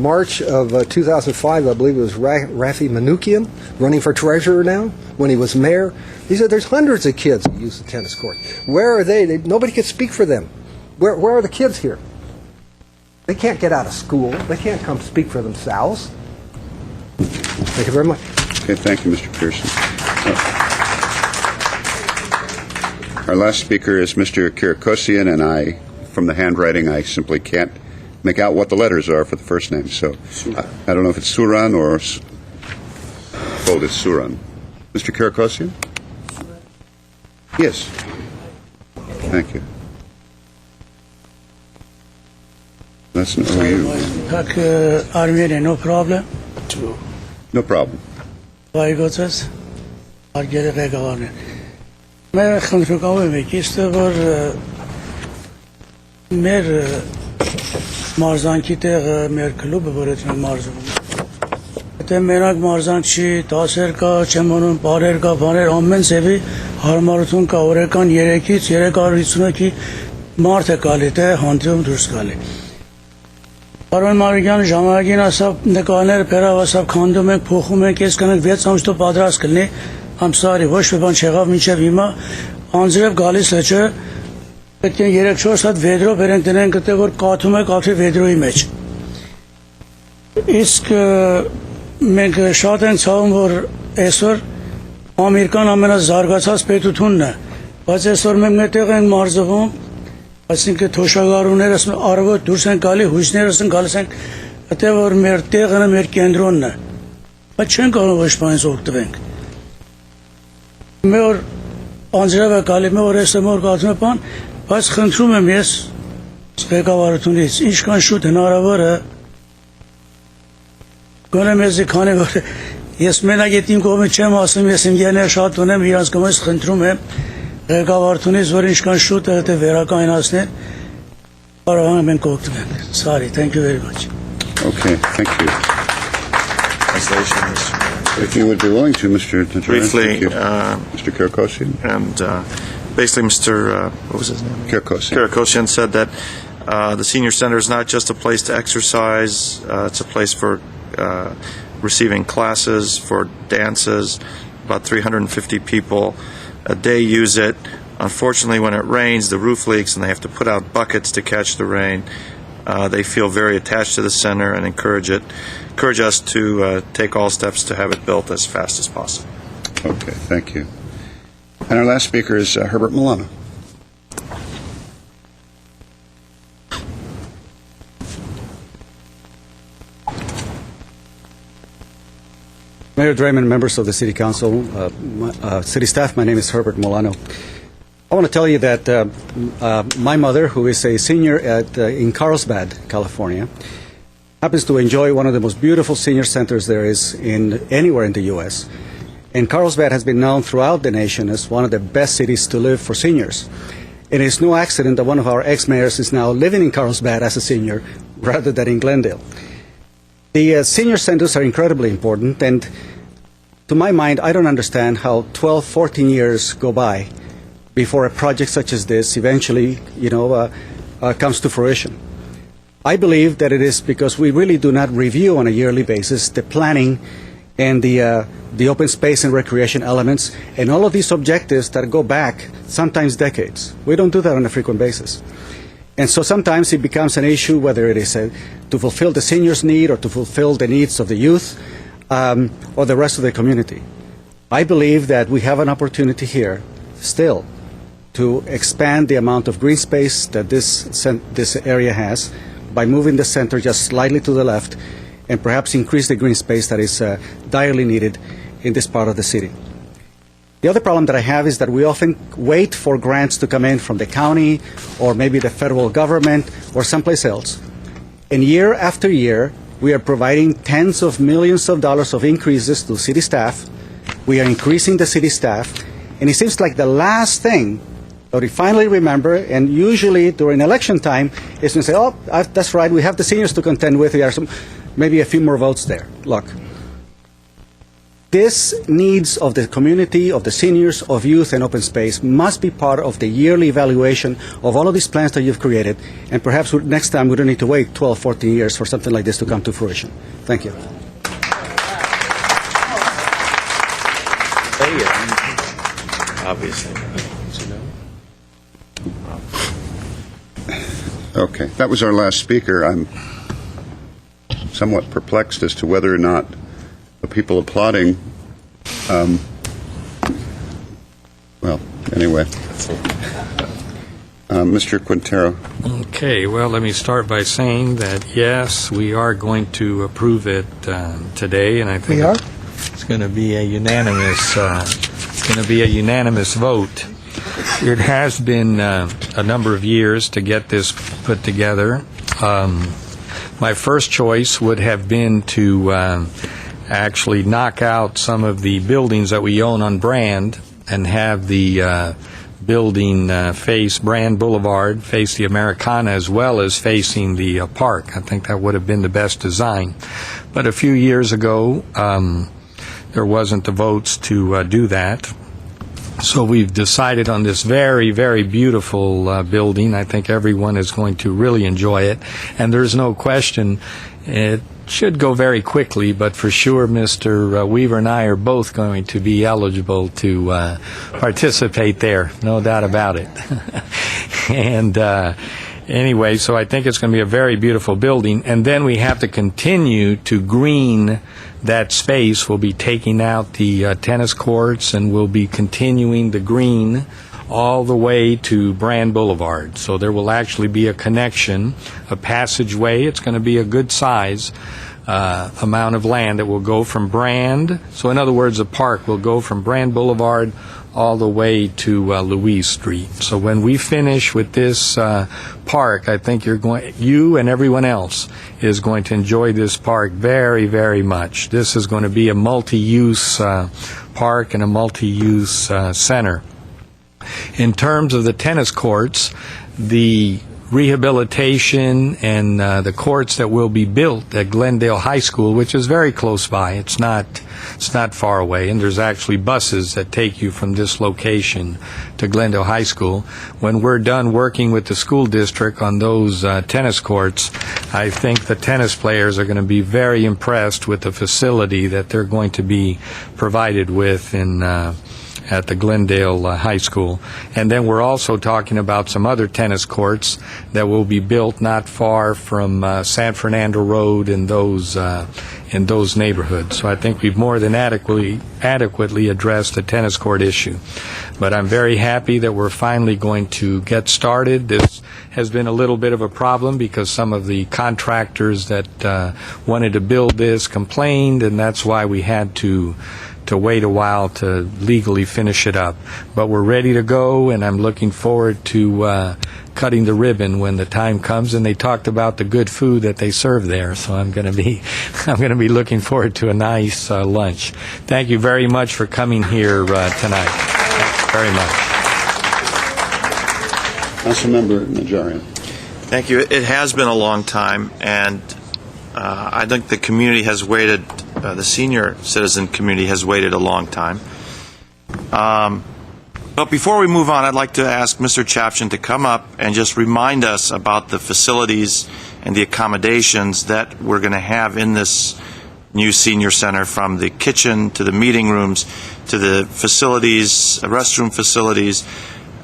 March of 2005, I believe it was Rafi Manoukian, running for treasurer now, when he was mayor. He said there's hundreds of kids who use the tennis court. Where are they? Nobody can speak for them. Where are the kids here? They can't get out of school. They can't come speak for themselves. Thank you very much. Okay, thank you, Mr. Pearson. Our last speaker is Mr. Kirkosian, and from the handwriting, I simply can't make out what the letters are for the first name. So I don't know if it's Suran or it's Suran. Mr. Kirkosian? Yes. Thank you. That's an OU. Armenia, no problem. No problem. Why go to us? I'll get it back on it. मैं खंडरों में किस्ते पर मेरे मार्जान की ते मेरे club बरत में मार्जान ते मेरा मार्जान ची तासर का चमनों पारेर का पारेर आमन से भी हर मारुतों का और एक कान ये की चेहरे का रिश्तों की मारते काले ते हांतियों दुर्स काले और उन मार्गियान जमागी ना सब निकालने पेरा व सब खानों में फोखों में केस करने वेद समझ तो पादरास करने I'm sorry, wash with Banchegov Michevima, Anzrev Galis Lecher, պետք է 3-4 հատ վեդրո բերենք դնենք այդտեղ որ կաթում է կաթի վեդրոյի մեջ։ Իսկ մենք շատ ենք ցավում որ այսօր Ամերիկան ամենազարգացած պետությունն է, բայց այսօր մենք այդտեղ ենք մարզվում, այսինքն թոշակառուները արևոտ դուրս են գալի, հույսներս են գալիս են այդտեղ որ մեր տեղն է, մեր կենտրոնն է, բայց չեն կարող ոչ բանից օգտվենք։ Մեր անձրև է գալի, մեր այսօր կաթում է բան, բայց խնդրում եմ ես ղեկավարությունից, ինչքան շուտ հնարավոր է գոնե մեզի քանի որ ես մենակ այդ իմ կողմից չեմ ասում, ես իմ գեներ շատ ունեմ, իրանց կողմից խնդրում եմ ղեկավարությունից, որ ինչքան շուտ է դա վերակայնացնել, կարողանանք մենք օգտվենք։ Sorry, thank you very much. Okay, thank you. If you would be willing to, Mr. Najarian. Briefly, Mr. Kirkosian. And basically, Mr. What was his name? Kirkosian said that the senior center is not just a place to exercise, it's a place for receiving classes, for dances. About 350 people a day use it. Unfortunately, when it rains, the roof leaks and they have to put out buckets to catch the rain. They feel very attached to the center and encourage us to take all steps to have it built as fast as possible. Okay, thank you. And our last speaker is Herbert Milano. Mayor Draymond, members of the City Council, City staff, my name is Herbert Milano. I want to tell you that my mother, who is a senior in Carlsbad, California, happens to enjoy one of the most beautiful senior centers there is anywhere in the U.S. And Carlsbad has been known throughout the nation as one of the best cities to live for seniors. And it's no accident that one of our ex-mayors is now living in Carlsbad as a senior rather than in Glendale. The senior centers are incredibly important, and to my mind, I don't understand how 12, 14 years go by before a project such as this eventually, comes to fruition. I believe that it is because we really do not review on a yearly basis the planning and the open space and recreation elements and all of these objectives that go back sometimes decades. We don't do that on a frequent basis. And so sometimes it becomes an issue whether it is to fulfill the seniors' need or to fulfill the needs of the youth or the rest of the community. I believe that we have an opportunity here still to expand the amount of green space that this area has by moving the center just slightly to the left and perhaps increase the green space that is direly needed in this part of the city. The other problem that I have is that we often wait for grants to come in from the county or maybe the federal government or someplace else. And year after year, we are providing tens of millions of dollars of increases to city staff. We are increasing the city staff. And it seems like the last thing that we finally remember, and usually during election time, is to say, oh, that's right, we have the seniors to contend with. There are maybe a few more votes there. Look. This needs of the community, of the seniors, of youth, and open space must be part of the yearly evaluation of all of these plans that you've created, and perhaps next time we don't need to wait 12, 14 years for something like this to come to fruition. Thank you. Obviously. Okay, that was our last speaker. I'm somewhat perplexed as to whether or not the people applauding, well, anyway. Mr. Quintero. Okay, well, let me start by saying that, yes, we are going to approve it today, and I think it's going to be a unanimous vote. It has been a number of years to get this put together. My first choice would have been to actually knock out some of the buildings that we own on Brand and have the building face Brand Boulevard, face the Americana, as well as facing the park. I think that would have been the best design. But a few years ago, there wasn't the votes to do that. So we've decided on this very, very beautiful building. I think everyone is going to really enjoy it. And there's no question it should go very quickly, but for sure Mr. Weaver and I are both going to be eligible to participate there. No doubt about it. And anyway, so I think it's going to be a very beautiful building. And then we have to continue to green that space. We'll be taking out the tennis courts, and we'll be continuing the green all the way to Brand Boulevard. So there will actually be a connection, a passageway. It's going to be a good size amount of land that will go from Brand. So in other words, the park will go from Brand Boulevard all the way to Louise Street. So when we finish with this park, I think you and everyone else is going to enjoy this park very, very much. This is going to be a multi-use park and a multi-use center. In terms of the tennis courts, the rehabilitation and the courts that will be built at Glendale High School, which is very close by. It's not far away, and there's actually buses that take you from this location to Glendale High School. When we're done working with the school district on those tennis courts, I think the tennis players are going to be very impressed with the facility that they're going to be provided with at the Glendale High School. And then we're also talking about some other tennis courts that will be built not far from San Fernando Road in those neighborhoods. So I think we've more than adequately addressed the tennis court issue. But I'm very happy that we're finally going to get started. This has been a little bit of a problem because some of the contractors that wanted to build this complained, and that's why we had to wait a while to legally finish it up. But we're ready to go, and I'm looking forward to cutting the ribbon when the time comes. And they talked about the good food that they serve there, so I'm going to be looking forward to a nice lunch. Thank you very much for coming here tonight. Thanks very much. Councilmember Najarian. Thank you. It has been a long time, and I think the community has waited, the senior citizen community has waited a long time. But before we move on, I'd like to ask Mr. Chapchin to come up and just remind us about the facilities and the accommodations that we're going to have in this new senior center, from the kitchen to the meeting rooms to the facilities, restroom facilities,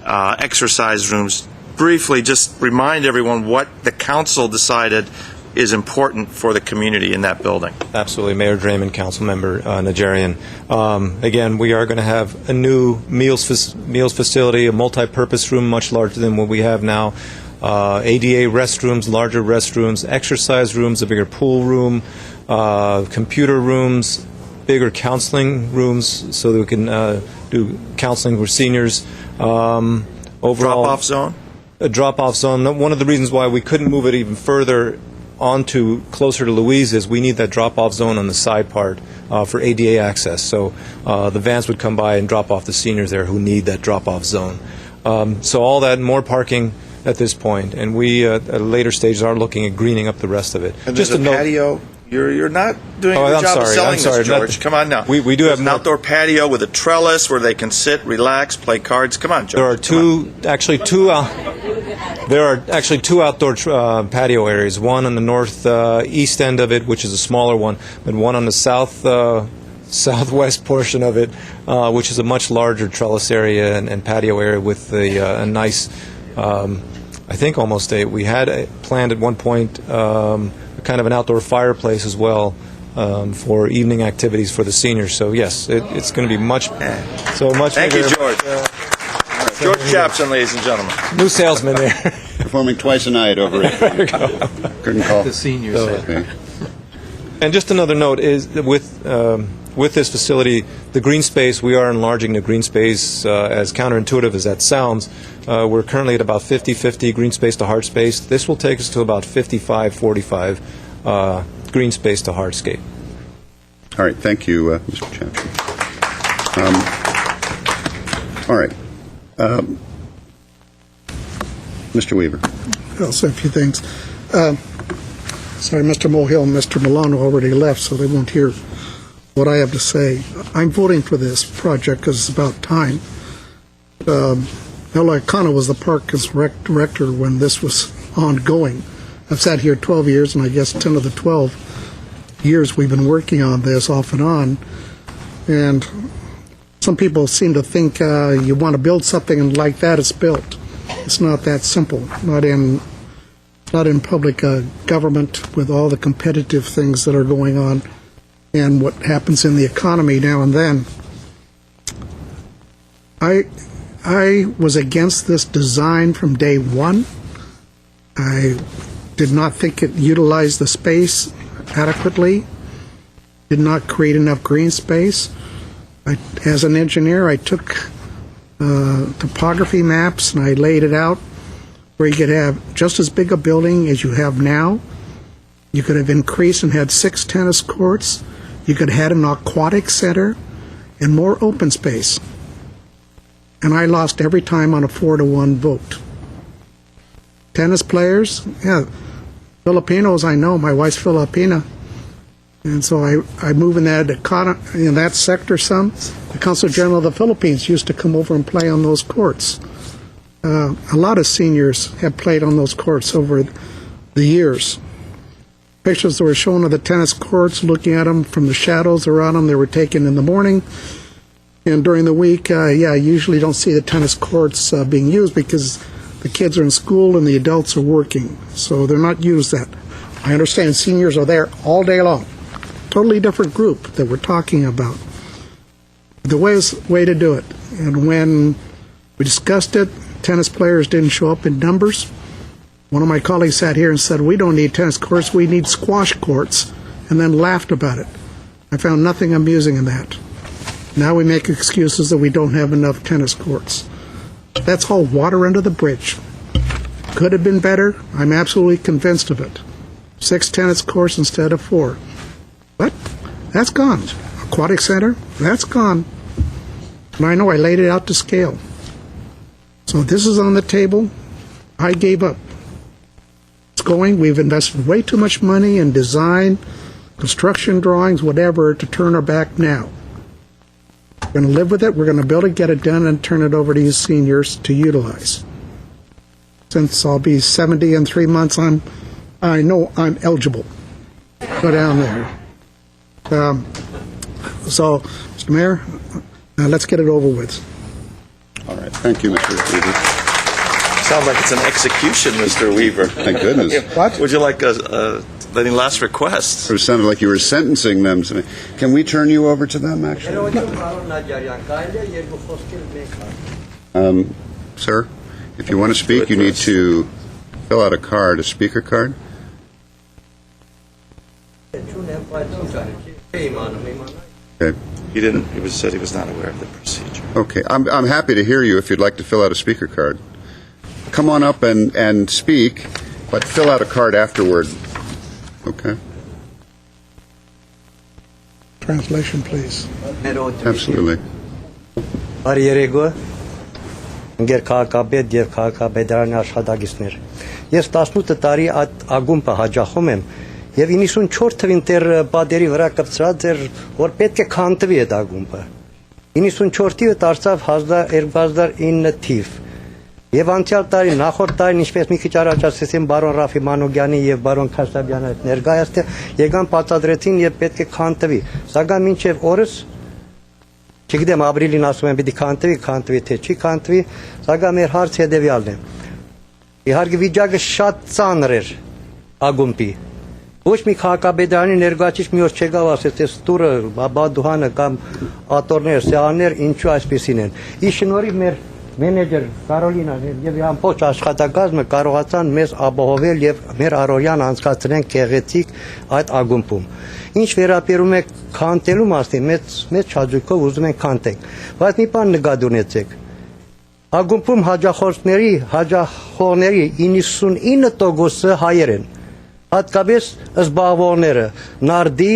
exercise rooms. Briefly, just remind everyone what the council decided is important for the community in that building. Absolutely, Mayor Draymond, Councilmember Najarian. Again, we are going to have a new meals facility, a multi-purpose room much larger than what we have now, ADA restrooms, larger restrooms, exercise rooms, a bigger pool room, computer rooms, bigger counseling rooms so that we can do counseling for seniors. Overall, drop-off zone? A drop-off zone. One of the reasons why we couldn't move it even further onto closer to Louise is we need that drop-off zone on the side part for ADA access. So the vans would come by and drop off the seniors there who need that drop-off zone. So all that and more parking at this point, and we at a later stage are looking at greening up the rest of it. And there's a patio. You're not doing a good job of selling this, George. Come on now. We do have an outdoor patio with a trellis where they can sit, relax, play cards. Come on, George. There are actually two outdoor patio areas. One on the northeast end of it, which is a smaller one, but one on the southwest portion of it, which is a much larger trellis area and patio area with a nice, I think almost we had planned at one point kind of an outdoor fireplace as well for evening activities for the seniors. So yes, it's going to be much Thank bigger. you, George. George Chapchin, ladies and gentlemen. New salesman there. Performing twice a night over it. Couldn't call. The seniors. Okay. And just another note is that with this facility, the green space, we are enlarging the green space as counterintuitive as that sounds. We're currently at about 50-50 green space to hard space. This will take us to about 55-45 green space to hardscape. All right. Thank you, Mr. Chapchin. All right. Mr. Weaver. I'll say a few things. Sorry, Mr. Mohill and Mr. Milano already left, so they won't hear what I have to say. I'm voting for this project because it's about time. Ella Khanna was the park director when this was ongoing. I've sat here 12 years, and I guess 10 of the 12 years we've been working on this off and on. And some people seem to think you want to build something and like that it's built. It's not that simple. Not in public government with all the competitive things that are going on and what happens in the economy now and then. I was against this design from day one. I did not think it utilized the space adequately, did not create enough green space. As an engineer, I took topography maps and I laid it out where you could have just as big a building as you have now. You could have increased and had 6 tennis courts. You could have had an aquatic center and more open space. And I lost every time on a 4-1 vote. Tennis players, yeah, Filipinos I know. My wife's Filipina. And so I move in that sector some. The Consul General of the Philippines used to come over and play on those courts. A lot of seniors have played on those courts over the years. Pictures that were shown of the tennis courts, looking at them from the shadows around them, they were taken in the morning. And during the week, I usually don't see the tennis courts being used because the kids are in school and the adults are working. So they're not used that. I understand seniors are there all day long. Totally different group that we're talking about. The way to do it. And when we discussed it, tennis players didn't show up in numbers. One of my colleagues sat here and said, we don't need tennis courts, we need squash courts, and then laughed about it. I found nothing amusing in that. Now we make excuses that we don't have enough tennis courts. That's all water under the bridge. Could have been better. I'm absolutely convinced of it. 6 tennis courts instead of 4. But that's gone. Aquatic center, that's gone. And I know I laid it out to scale. So this is on the table. I gave up. It's going. We've invested way too much money in design, construction drawings, whatever, to turn our back now. We're going to live with it. We're going to build it, get it done, and turn it over to you seniors to utilize. Since I'll be 70 in 3 months, I know I'm eligible. Go down there. So, Mr. Mayor, let's get it over with. All right. Thank you, Mr. Weaver. Sounds like it's an execution, Mr. Weaver. Thank goodness. What? Would you like any last requests? It sounded like you were sentencing them. Can we turn you over to them, actually? Sir, if you want to speak, you need to fill out a card, a speaker card. Okay. He said he was not aware of the procedure. Okay. I'm happy to hear you if you'd like to fill out a speaker card. Come on up and speak, but fill out a card afterward. Okay. Translation, please. Absolutely. Բարերեգո ընկեր քաղաքապետ եւ քաղաքապետարանի աշխատակիցներ։ Ես 18 տարի այդ ագումբը հաջախում եմ եւ 94 թվին դեռ բادرի վրա կպցրած էր որ պետք է քանդվի այդ ագումբը։ 94-ը դարձավ 2009 թիվ։ Եվ անցյալ տարի նախորդ տարին ինչպես մի քիչ առաջ ասեցին բարոն Ռաֆի Մանուկյանի եւ բարոն Քասաբյանը ներկայացրել եկան բացատրեցին եւ պետք է քանդվի։ Սակայն մինչեւ օրս չգիտեմ ապրիլին ասում են պիտի քանդվի թե չի քանդվի, սակայն մեր հարցը հետեւյալն է։ Իհարկե վիճակը շատ ծանր էր ագումբի։ Ոչ մի քաղաքապետարանի ներկայացուցիչ մի օր չեկավ ասեց, այս տուրը, բադուհանը կամ աթոռներ, սեղաններ ինչու այսպեսին են։ Ի շնորհիվ մեր մենեջեր Կարոլինան եւ ամբողջ աշխատակազմը կարողացան մեզ ապահովել եւ մեր առօրյան անցկացնեն գեղեցիկ այդ ագումբում։ Ինչ վերաբերում է քանդելու մասին, մեծ հաջողքով ուզում են քանդենք, բայց մի բան նկատի ունեցեք։ Ագումբում հաջախողների 99%-ը հայեր են։ Հատկապես զբաղվողները, նարդի,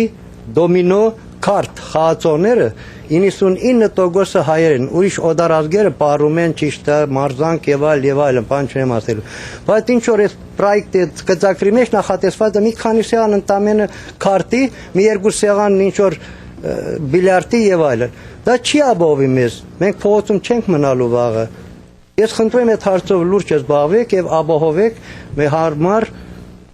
դոմինո, քարտ խաղացողները 99%-ը հայեր են, ուրիշ օտարազգերը պարում են ճիշտը, մարզանք եւ այլն, բան չեմ ասելու։ Բայց ինչ որ այս պրոյեկտը գծակրի մեջ նախատեսված է մի քանի սեղան ընդամենը քարտի, մի երկու սեղան ինչ որ բիլիարդի եւ այլն։ Դա չի ապահովի մեզ։ Մենք փողոցում չենք մնալու վաղը։ Ես խնդրում եմ այդ հարցով լուրջ զբաղվեք եւ ապահովեք մեր հարմար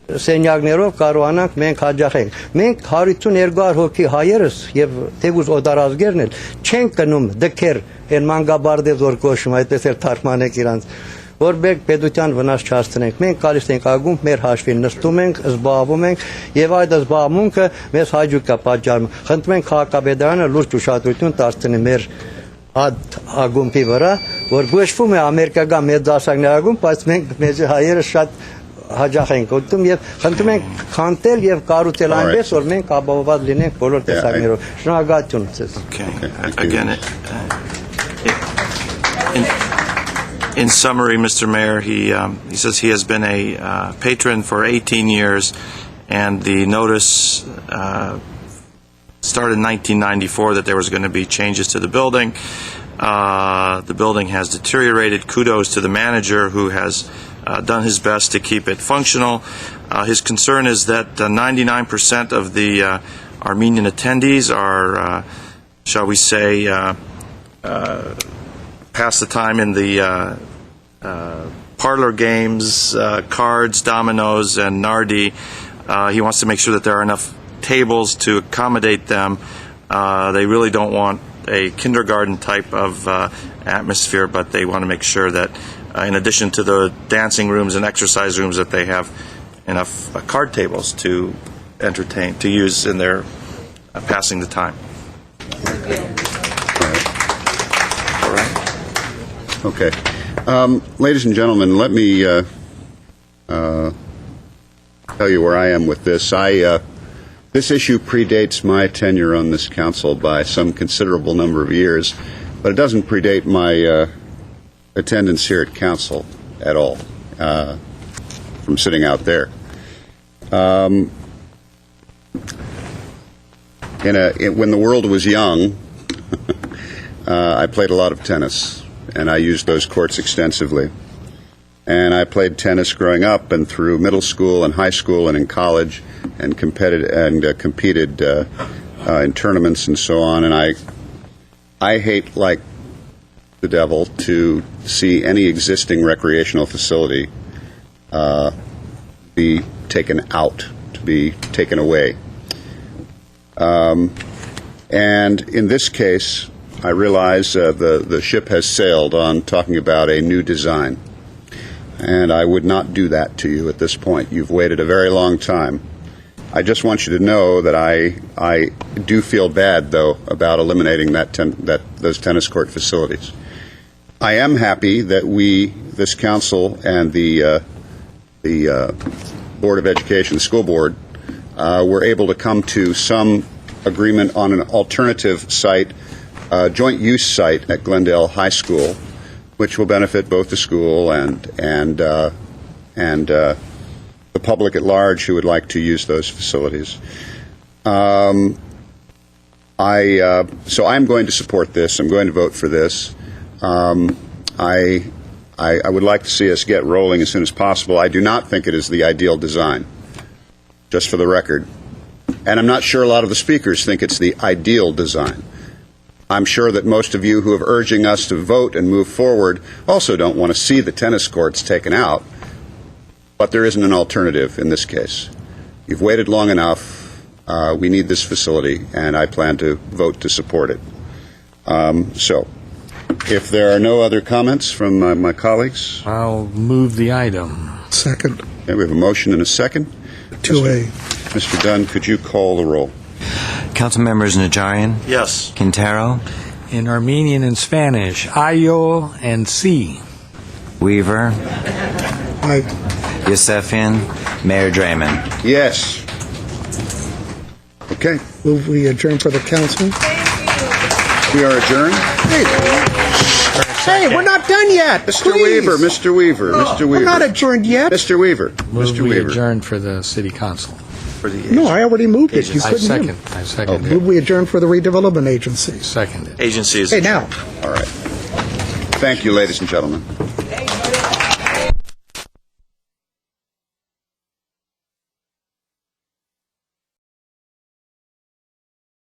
սենյակներով կարողանանք մենք հաջախենք։ Մենք 152 հոգի հայերս եւ թեգուզ օտարազգերն էլ չեն կնում դքեր այն մանգաբարդե զոր կոշում, այդպես էլ թարգմանեք իրանց։ որ մենք պետության վնաս չհասցնենք։ Մենք գալիս ենք ագում, մեր հաշվին նստում ենք, զբաղվում ենք եւ այդ զբաղմունքը մեզ հաջող է պատճառում։ Խնդրում ենք քաղաքապետարանը լուրջ ուշադրություն դարձնի մեր ագումբի վրա, որ գոչվում է ամերիկական մեծ դասակներ ագումբ, բայց մենք մեծ հայերը շատ հաջող ենք ուտում եւ խնդրում ենք քանտել եւ կառուցել այնպես, որ մենք ապահովված լինենք բոլոր տեսակներով։ Շնորհակալություն ձեզ։ Again, in summary, Mr. Mayor, he says he has been a patron for 18 years, and the notice started in 1994 that there was going to be changes to the building. The building has deteriorated. Kudos to the manager who has done his best to keep it functional. His concern is that 99% of the Armenian attendees are, shall we say, pass the time in the parlor games, cards, dominoes, and nardi. He wants to make sure that there are enough tables to accommodate them. They really don't want a kindergarten type of atmosphere, but they want to make sure that in addition to the dancing rooms and exercise rooms, that they have enough card tables to entertain, to use in their passing the time. All right. Okay. Ladies and gentlemen, let me tell you where I am with this. This issue predates my tenure on this council by some considerable number of years, but it doesn't predate my attendance here at council at all, from sitting out there. When the world was young, I played a lot of tennis, and I used those courts extensively. And I played tennis growing up and through middle school and high school and in college, and competed in tournaments and so on. And I hate, like the devil, to see any existing recreational facility be taken out, to be taken away. And in this case, I realize the ship has sailed on talking about a new design. And I would not do that to you at this point. You've waited a very long time. I just want you to know that I do feel bad, though, about eliminating those tennis court facilities. I am happy that this council and the Board of Education, the school board, were able to come to some agreement on an alternative site, joint use site at Glendale High School, which will benefit both the school and the public at large who would like to use those facilities. So I'm going to support this. I'm going to vote for this. I would like to see us get rolling as soon as possible. I do not think it is the ideal design, just for the record. And I'm not sure a lot of the speakers think it's the ideal design. I'm sure that most of you who are urging us to vote and move forward also don't want to see the tennis courts taken out, but there isn't an alternative in this case. You've waited long enough. We need this facility, and I plan to vote to support it. So, if there are no other comments from my colleagues, I'll move the item. Second. Okay, we have a motion and a second. 2A. Mr. Dunn, could you call the roll? Council members Najarian? Yes. Quintero? In Armenian and Spanish, Ayo and C. Weaver? Aye. Yosefian? Mayor Draymond? Yes. Okay. Move we adjourn for the council. We are adjourned. Hey, we're not done yet. Mr. Please. Weaver, Mr. Weaver, Mr. Weaver. We're not adjourned yet. Mr. Weaver, Move Mr. we Weaver. adjourn for the city council. For the No, I already moved it. You I couldn't hear me. second Move it. we adjourn for the redevelopment agencies. Second it. agency is Hey, now. All right. Thank you, ladies and gentlemen.